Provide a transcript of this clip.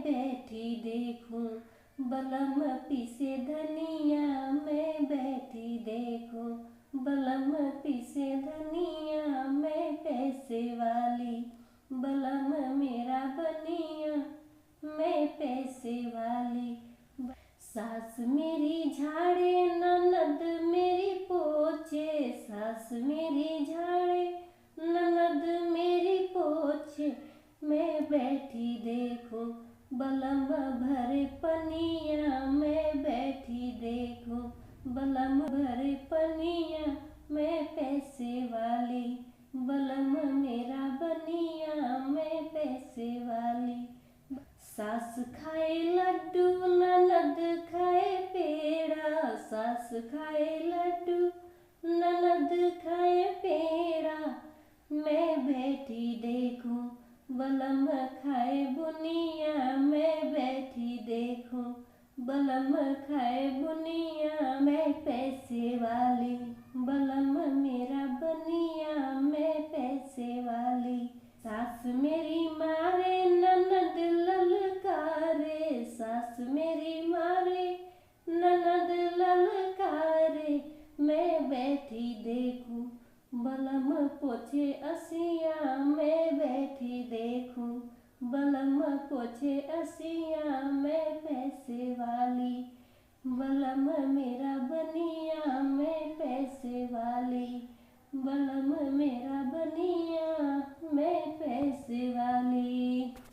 बैठी देखूं, बलम पीसे धनिया मैं बैठी देखूं, बलम पीसे धनिया मैं पैसे वाली, बलम मेरा बनिया मैं पैसे वाली। सास मेरी झाड़े ननद मेरी पोछे, सास मेरी झाड़े ननद मेरी पोछे, मैं बैठी देखूं, बलम भरे पनिया मैं बैठी देखूं, बलम भरे पनिया मैं पैसे वाली, बलम मेरा बनिया मैं पैसे वाली। सास खाए लड्डू ननद खाए पेड़ा, सास खाए लड्डू ननद खाए पेड़ा, मैं बैठी देखूं, बलम खाए बुनिया मैं बैठी देखूं, बलम खाए बुनिया मैं पैसे वाली, बलम मेरा बनिया मैं पैसे वाली। सास मेरी मारे ननद ललकारे, सास मेरी मारे ननद ललकारे, मैं बैठी देखूं, बलम पोछे असिया मैं बैठी देखूं, बलम पोछे असिया मैं